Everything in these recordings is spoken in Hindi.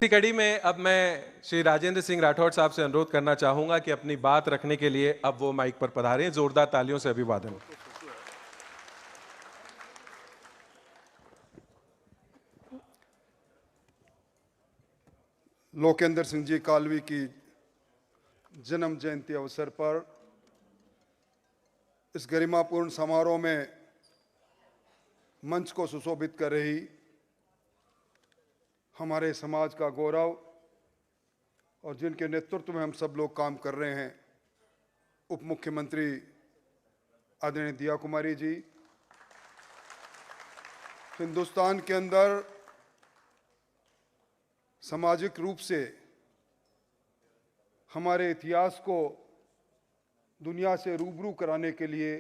इसी कड़ी में अब मैं श्री राजेंद्र सिंह राठौड़ साहब से अनुरोध करना चाहूंगा कि अपनी बात रखने के लिए अब वो माइक पर पधारें। जोरदार तालियों से अभिवादन। लोकेंद्र सिंह जी कालवी की जन्म जयंती अवसर पर इस गरिमापूर्ण समारोह में मंच को सुशोभित कर रही हमारे समाज का गौरव और जिनके नेतृत्व में हम सब लोग काम कर रहे हैं, उप मुख्यमंत्री आदरणीय दिया कुमारी जी, हिंदुस्तान के अंदर सामाजिक रूप से हमारे इतिहास को दुनिया से रूबरू कराने के लिए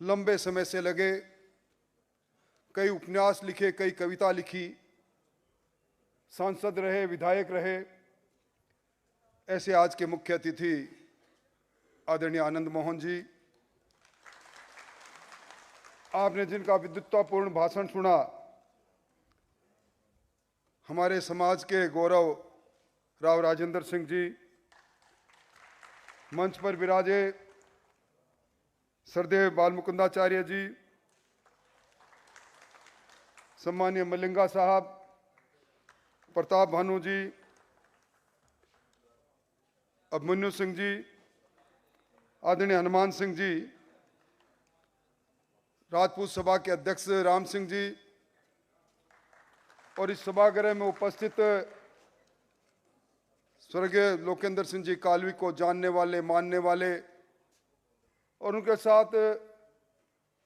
लंबे समय से लगे, कई उपन्यास लिखे, कई कविता लिखी, सांसद रहे, विधायक रहे। ऐसे आज के मुख्य अतिथि आदरणीय आनंद मोहन जी, आपने जिनका विद्वत्तापूर्ण भाषण सुना, हमारे समाज के गौरव राव राजेंद्र सिंह जी, मंच पर विराजे सरदेव बालमुकुंदाचार्य जी, सम्मानीय मलिंगा साहब, प्रताप भानु जी, अभिमन्यु सिंह जी, आदरणीय हनुमान सिंह जी, राजपूत सभा के अध्यक्ष राम सिंह जी और इस सभागृह में उपस्थित स्वर्गीय लोकेंद्र सिंह जी कालवी को जानने वाले, मानने वाले और उनके साथ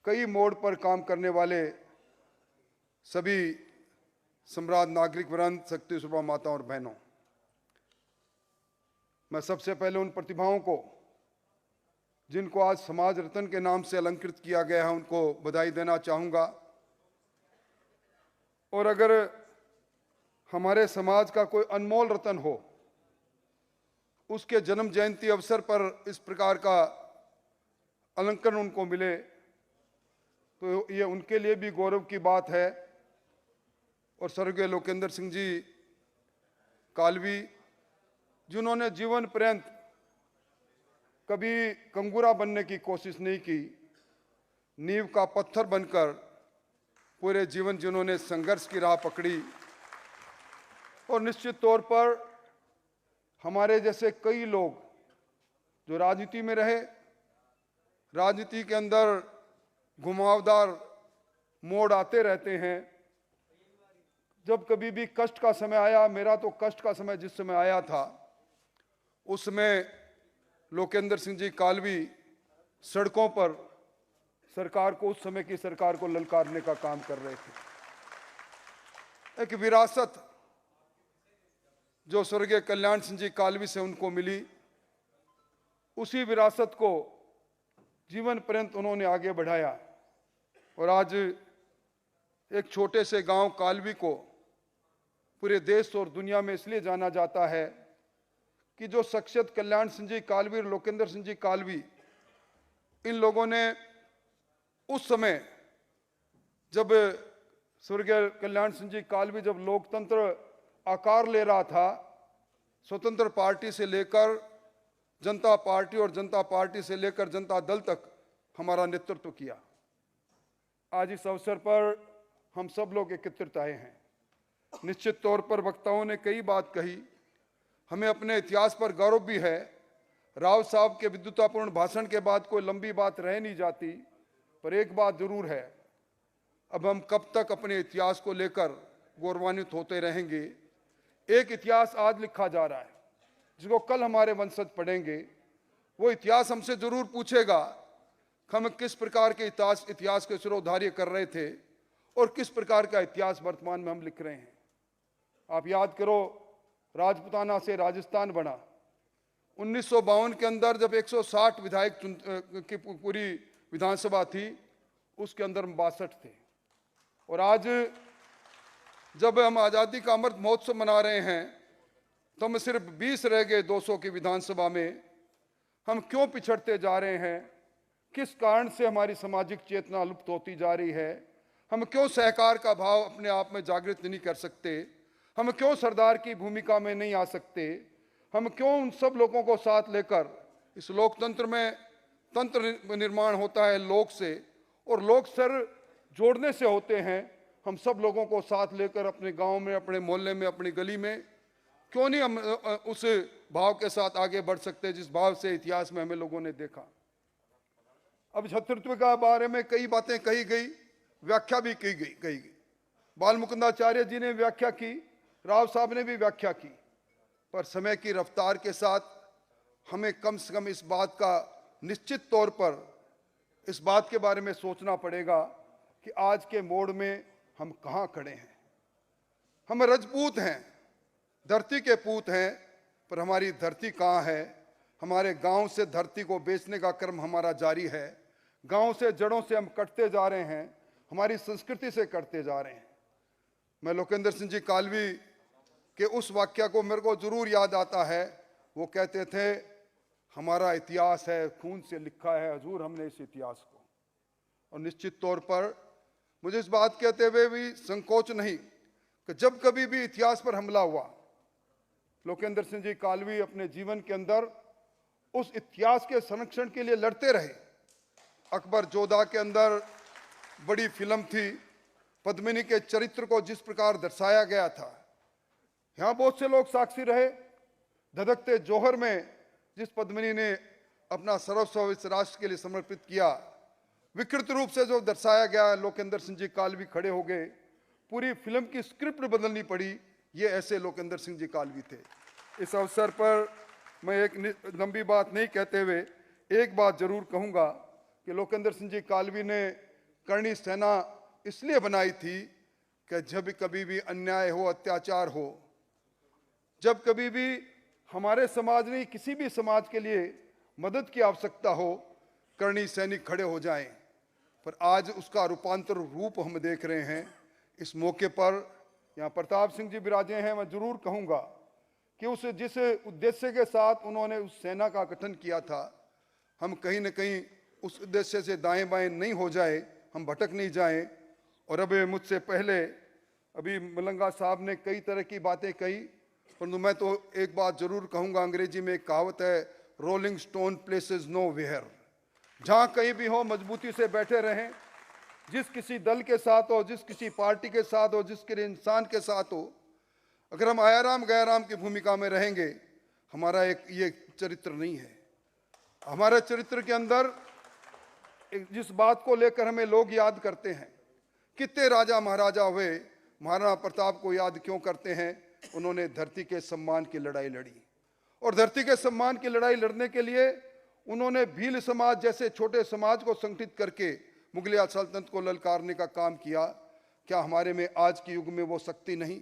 कई मोड़ पर काम करने वाले सभी सम्राट नागरिक वृंद, शक्ति सुबह माता और बहनों, मैं सबसे पहले उन प्रतिभाओं को जिनको आज समाज रत्न के नाम से अलंकृत किया गया है, उनको बधाई देना चाहूँगा। और अगर हमारे समाज का कोई अनमोल रत्न हो, उसके जन्म जयंती अवसर पर इस प्रकार का अलंकरण उनको मिले, तो ये उनके लिए भी गौरव की बात है। और स्वर्गीय लोकेंद्र सिंह जी कालवी, जिन्होंने जीवन पर्यंत कभी कंगूरा बनने की कोशिश नहीं की, नींव का पत्थर बनकर पूरे जीवन जिन्होंने संघर्ष की राह पकड़ी, और निश्चित तौर पर हमारे जैसे कई लोग जो राजनीति में रहे, राजनीति के अंदर घुमावदार मोड़ आते रहते हैं। जब कभी भी कष्ट का समय आया, मेरा तो कष्ट का समय जिस समय आया था, उसमें लोकेंद्र सिंह जी कालवी सड़कों पर सरकार को, उस समय की सरकार को ललकारने का काम कर रहे थे। एक विरासत जो स्वर्गीय कल्याण सिंह जी कालवी से उनको मिली, उसी विरासत को जीवन पर्यंत उन्होंने आगे बढ़ाया। और आज एक छोटे से गांव कालवी को पूरे देश और दुनिया में इसलिए जाना जाता है कि जो शख्सियत कल्याण सिंह जी कालवी और लोकेंद्र सिंह जी कालवी, इन लोगों ने उस समय जब स्वर्गीय कल्याण सिंह जी कालवी, जब लोकतंत्र आकार ले रहा था, स्वतंत्र पार्टी से लेकर जनता पार्टी और जनता पार्टी से लेकर जनता दल तक हमारा नेतृत्व किया। आज इस अवसर पर हम सब लोग एकत्रित आए हैं। निश्चित तौर पर वक्ताओं ने कई बात कही, हमें अपने इतिहास पर गौरव भी है। राव साहब के विद्वत्तापूर्ण भाषण के बाद कोई लंबी बात रह नहीं जाती, पर एक बात जरूर है, अब हम कब तक अपने इतिहास को लेकर गौरवान्वित होते रहेंगे। एक इतिहास आज लिखा जा रहा है जिसको कल हमारे वंशज पढ़ेंगे। वो इतिहास हमसे जरूर पूछेगा कि हम किस प्रकार के इतिहास के सिरोधार्य कर रहे थे और किस प्रकार का इतिहास वर्तमान में हम लिख रहे हैं। आप याद करो, राजपूताना से राजस्थान बना। 1952 के अंदर जब 160 विधायक की पूरी विधानसभा थी, उसके अंदर 62 थे। और आज जब हम आज़ादी का अमृत महोत्सव मना रहे हैं, तो हम सिर्फ 20 रह गए 200 की विधानसभा में। हम क्यों पिछड़ते जा रहे हैं? किस कारण से हमारी सामाजिक चेतना लुप्त होती जा रही है? हम क्यों सहकार का भाव अपने आप में जागृत नहीं कर सकते? हम क्यों सरदार की भूमिका में नहीं आ सकते? हम क्यों उन सब लोगों को साथ लेकर, इस लोकतंत्र में तंत्र निर्माण होता है लोक से, और लोग सर जोड़ने से होते हैं। हम सब लोगों को साथ लेकर अपने गांव में, अपने मोहल्ले में, अपनी गली में क्यों नहीं हम उस भाव के साथ आगे बढ़ सकते जिस भाव से इतिहास में हमें लोगों ने देखा। अब छत्रत्व का बारे में कई बातें कही गई, व्याख्या भी की गई। बाल मुकुंदाचार्य जी ने व्याख्या की, राव साहब ने भी व्याख्या की, पर समय की रफ्तार के साथ हमें कम से कम इस बात का निश्चित तौर पर इस बात के बारे में सोचना पड़ेगा कि आज के मोड़ में हम कहाँ खड़े हैं। हम रजपूत हैं, धरती के पूत हैं, पर हमारी धरती कहाँ है? हमारे गांव से धरती को बेचने का क्रम हमारा जारी है। गांव से, जड़ों से हम कटते जा रहे हैं, हमारी संस्कृति से कटते जा रहे हैं। मैं लोकेंद्र सिंह जी कालवी के उस वाक्य को मेरे को जरूर याद आता है। वो कहते थे, हमारा इतिहास है, खून से लिखा है हजूर हमने इस इतिहास को। और निश्चित तौर पर मुझे इस बात कहते हुए भी संकोच नहीं कि जब कभी भी इतिहास पर हमला हुआ, लोकेंद्र सिंह जी कालवी अपने जीवन के अंदर उस इतिहास के संरक्षण के लिए लड़ते रहे। अकबर जोधा के अंदर बड़ी फिल्म थी, पद्मिनी के चरित्र को जिस प्रकार दर्शाया गया था, यहां बहुत से लोग साक्षी रहे। धधकते जौहर में जिस पद्मिनी ने अपना सर्वस्व इस राष्ट्र के लिए समर्पित किया, विकृत रूप से जो दर्शाया गया, लोकेंद्र सिंह जी कालवी खड़े हो गए, पूरी फिल्म की स्क्रिप्ट बदलनी पड़ी। ये ऐसे लोकेंद्र सिंह जी कालवी थे। इस अवसर पर मैं एक लंबी बात नहीं कहते हुए एक बात जरूर कहूंगा कि लोकेंद्र सिंह जी कालवी ने करणी सेना इसलिए बनाई थी कि जब कभी भी अन्याय हो, अत्याचार हो, जब कभी भी हमारे समाज ने किसी भी समाज के लिए मदद की आवश्यकता हो, करणी सैनिक खड़े हो जाएं। पर आज उसका रूपांतर रूप हम देख रहे हैं। इस मौके पर यहाँ प्रताप सिंह जी विराजे हैं। मैं जरूर कहूँगा कि उस जिस उद्देश्य के साथ उन्होंने उस सेना का गठन किया था, हम कहीं न कहीं उस उद्देश्य से दाएं बाएं नहीं हो जाए, हम भटक नहीं जाएं। और अब मुझसे पहले अभी मलंगा साहब ने कई तरह की बातें कही, परंतु मैं तो एक बात जरूर कहूँगा। अंग्रेजी में एक कहावत है, rolling stone places nowhere. जहाँ कहीं भी हो, मजबूती से बैठे रहें। जिस किसी दल के साथ हो, जिस किसी पार्टी के साथ हो, जिस किसी इंसान के साथ हो, अगर हम आयाराम गयाराम की भूमिका में रहेंगे, हमारा एक ये चरित्र नहीं है। हमारे चरित्र के अंदर जिस बात को लेकर हमें लोग याद करते हैं, कितने राजा महाराजा हुए, महाराणा प्रताप को याद क्यों करते हैं? उन्होंने धरती के सम्मान की लड़ाई लड़ी, और धरती के सम्मान की लड़ाई लड़ने के लिए उन्होंने भील समाज जैसे छोटे समाज को संगठित करके मुगलिया सल्तनत को ललकारने का काम किया। क्या हमारे में आज के युग में वो शक्ति नहीं?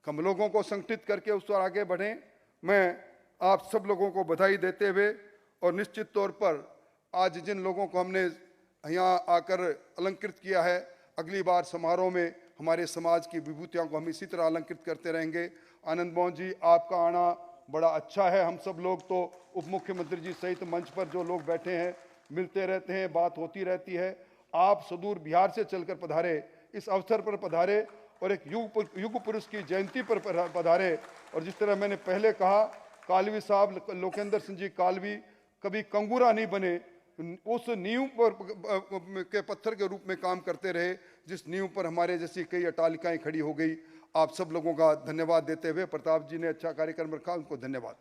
हम लोगों को संगठित करके उस पर आगे बढ़ें। मैं आप सब लोगों को बधाई देते हुए, और निश्चित तौर पर आज जिन लोगों को हमने यहाँ आकर अलंकृत किया है, अगली बार समारोह में हमारे समाज की विभूतियों को हम इसी तरह अलंकृत करते रहेंगे। आनंद मोहन जी, आपका आना बड़ा अच्छा है। हम सब लोग तो उप मुख्यमंत्री जी सहित मंच पर जो लोग बैठे हैं मिलते रहते हैं, बात होती रहती है। आप सुदूर बिहार से चलकर पधारे, इस अवसर पर पधारे, और एक युग पुरुष की जयंती पर पधारे। और जिस तरह मैंने पहले कहा, कालवी साहब, लोकेंद्र सिंह जी कालवी कभी कंगूरा नहीं बने, उस नींव पर के पत्थर के रूप में काम करते रहे, जिस नींव पर हमारे जैसी कई अटालिकाएं खड़ी हो गई। आप सब लोगों का धन्यवाद देते हुए, प्रताप जी ने अच्छा कार्यक्रम रखा, उनको धन्यवाद।